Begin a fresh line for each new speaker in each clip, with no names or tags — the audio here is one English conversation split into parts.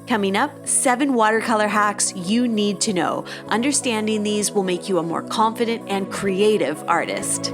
Coming up, 7 watercolor hacks you need to know. Understanding these will make you a more confident and creative artist.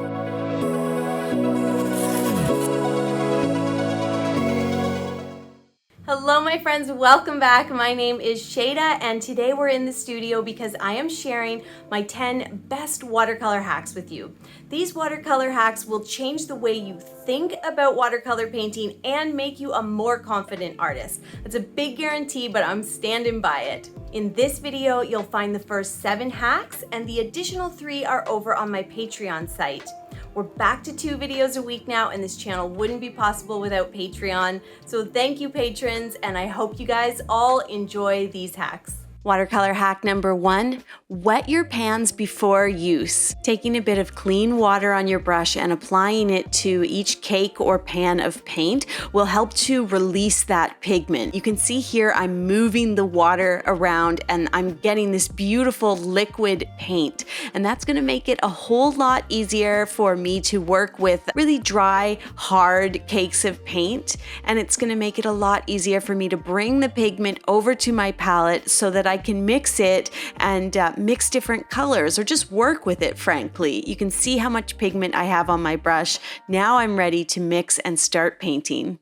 Hello my friends, welcome back. My name is Shayda and today we're in the studio because I am sharing my 10 best watercolor hacks with you. These watercolor hacks will change the way you think about watercolor painting and make you a more confident artist. It's a big guarantee, but I'm standing by it. In this video, you'll find the first 7 hacks and the additional 3 are over on my Patreon site. We're back to 2 videos a week now, and this channel wouldn't be possible without Patreon. So thank you, patrons, and I hope you guys all enjoy these hacks. Watercolor hack number 1, wet your pans before use. Taking a bit of clean water on your brush and applying it to each cake or pan of paint will help to release that pigment. You can see here I'm moving the water around and I'm getting this beautiful liquid paint, and that's going to make it a whole lot easier for me to work with really dry, hard cakes of paint, and it's going to make it a lot easier for me to bring the pigment over to my palette so that I can mix it and mix different colors or just work with it, frankly. You can see how much pigment I have on my brush. Now I'm ready to mix and start painting.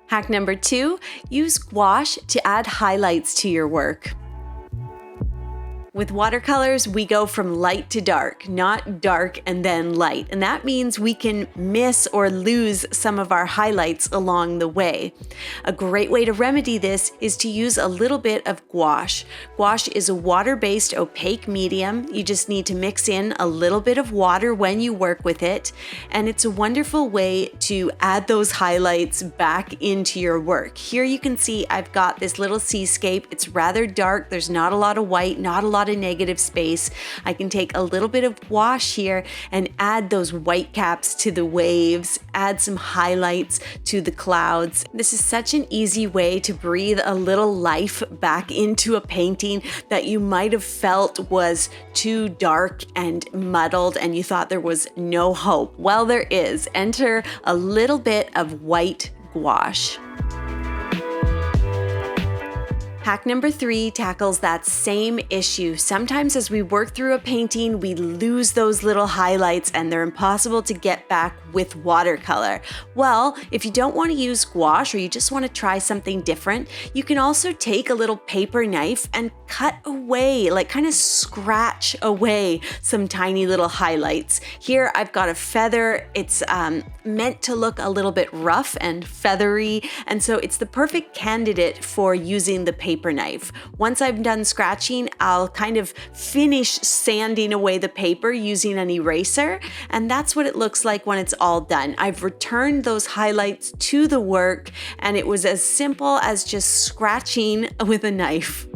Hack number 2, use gouache to add highlights to your work. With watercolors, we go from light to dark, not dark and then light. And that means we can miss or lose some of our highlights along the way. A great way to remedy this is to use a little bit of gouache. Gouache is a water-based opaque medium. You just need to mix in a little bit of water when you work with it. And it's a wonderful way to add those highlights back into your work. Here you can see I've got this little seascape. It's rather dark. There's not a lot of white, not a lot of negative space. I can take a little bit of gouache here and add those white caps to the waves, add some highlights to the clouds. This is such an easy way to breathe a little life back into a painting that you might have felt was too dark and muddled and you thought there was no hope. Well, there is. Enter a little bit of white gouache. Hack number 3 tackles that same issue. Sometimes as we work through a painting, we lose those little highlights and they're impossible to get back with watercolor. Well, if you don't want to use gouache or you just want to try something different, you can also take a little paper knife and cut away, like kind of scratch away some tiny little highlights. Here I've got a feather. It's meant to look a little bit rough and feathery, and so it's the perfect candidate for using the paper knife. Once I'm done scratching, I'll kind of finish sanding away the paper using an eraser, and that's what it looks like when it's all done. I've returned those highlights to the work, and it was as simple as just scratching with a knife.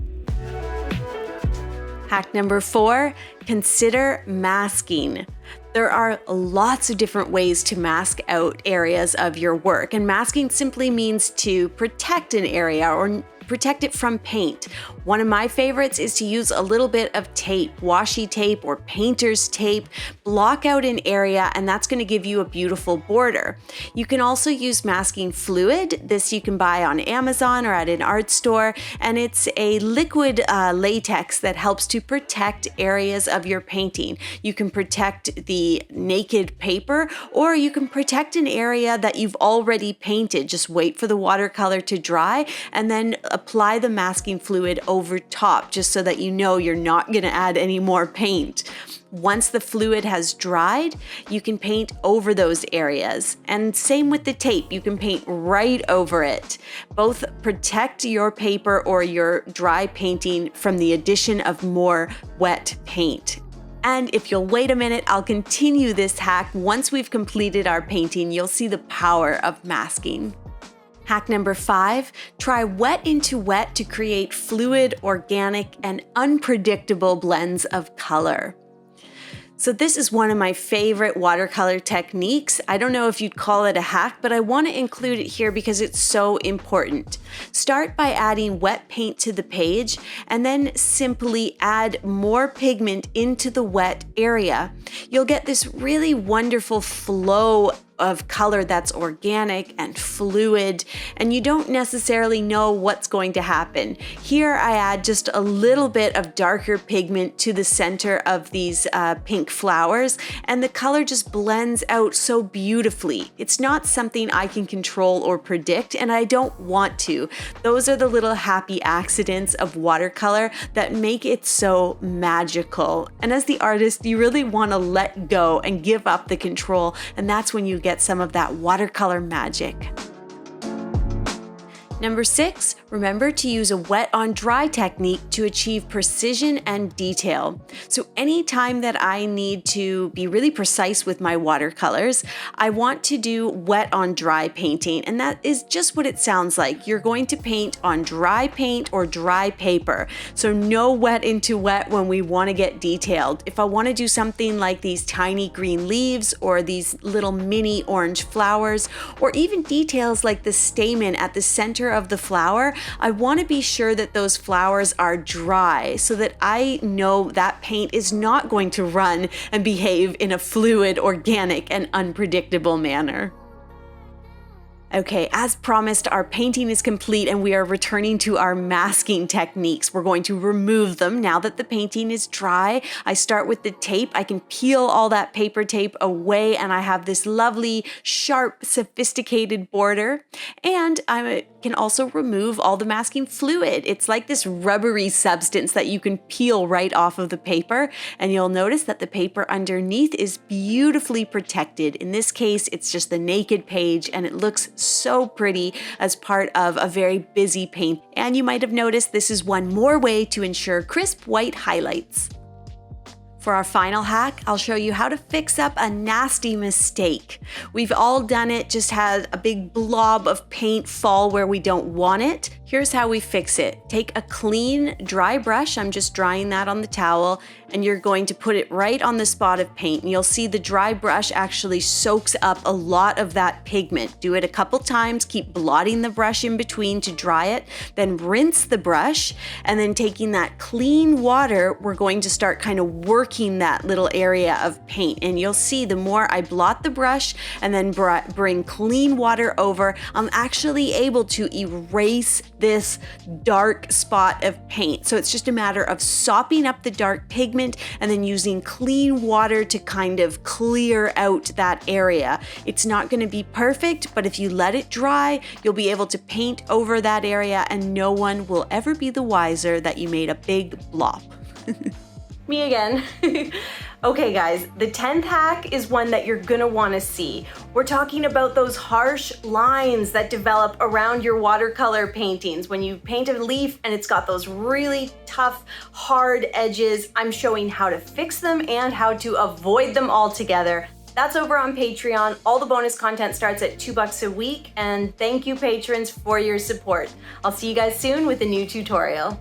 Hack number 4, consider masking. There are lots of different ways to mask out areas of your work, and masking simply means to protect an area or protect it from paint. One of my favorites is to use a little bit of tape, washi tape or painter's tape, block out an area, and that's going to give you a beautiful border. You can also use masking fluid. This you can buy on Amazon or at an art store, and it's a liquid latex that helps to protect areas of your painting. You can protect the naked paper, or you can protect an area that you've already painted. Just wait for the watercolor to dry and then apply the masking fluid over top, just so that you know you're not going to add any more paint. Once the fluid has dried, you can paint over those areas. And same with the tape, you can paint right over it. Both protect your paper or your dry painting from the addition of more wet paint. And if you'll wait a minute, I'll continue this hack. Once we've completed our painting, you'll see the power of masking. Hack number 5, try wet into wet to create fluid, organic, and unpredictable blends of color. So this is one of my favorite watercolor techniques. I don't know if you'd call it a hack, but I want to include it here because it's so important. Start by adding wet paint to the page and then simply add more pigment into the wet area. You'll get this really wonderful flow of color that's organic and fluid, and you don't necessarily know what's going to happen. Here I add just a little bit of darker pigment to the center of these pink flowers, and the color just blends out so beautifully. It's not something I can control or predict, and I don't want to. Those are the little happy accidents of watercolor that make it so magical. And as the artist, you really want to let go and give up the control, and that's when you get some of that watercolor magic. Number 6, remember to use a wet on dry technique to achieve precision and detail. So anytime that I need to be really precise with my watercolors, I want to do wet on dry painting, and that is just what it sounds like. You're going to paint on dry paint or dry paper. So no wet into wet when we want to get detailed. If I want to do something like these tiny green leaves or these little mini orange flowers, or even details like the stamen at the center of the flower, I want to be sure that those flowers are dry so that I know that paint is not going to run and behave in a fluid, organic, and unpredictable manner. Okay, as promised, our painting is complete and we are returning to our masking techniques. We're going to remove them now that the painting is dry. I start with the tape. I can peel all that paper tape away and I have this lovely, sharp, sophisticated border. And I can also remove all the masking fluid. It's like this rubbery substance that you can peel right off of the paper. And you'll notice that the paper underneath is beautifully protected. In this case, it's just the naked page and it looks so pretty as part of a very busy paint. And you might have noticed this is one more way to ensure crisp white highlights. For our final hack, I'll show you how to fix up a nasty mistake. We've all done it, just had a big blob of paint fall where we don't want it. Here's how we fix it. Take a clean, dry brush, I'm just drying that on the towel, and you're going to put it right on the spot of paint. And you'll see the dry brush actually soaks up a lot of that pigment. Do it a couple times, keep blotting the brush in between to dry it, then rinse the brush, and then taking that clean water, we're going to start kind of working that little area of paint. And you'll see the more I blot the brush and then bring clean water over, I'm actually able to erase this dark spot of paint. So it's just a matter of sopping up the dark pigment and then using clean water to kind of clear out that area. It's not going to be perfect, but if you let it dry, you'll be able to paint over that area and no one will ever be the wiser that you made a big blob. Me again. Okay guys, the 10th hack is one that you're gonna wanna see. We're talking about those harsh lines that develop around your watercolor paintings. When you paint a leaf and it's got those really tough, hard edges, I'm showing how to fix them and how to avoid them altogether. That's over on Patreon. All the bonus content starts at $2 a week, and thank you patrons for your support. I'll see you guys soon with a new tutorial.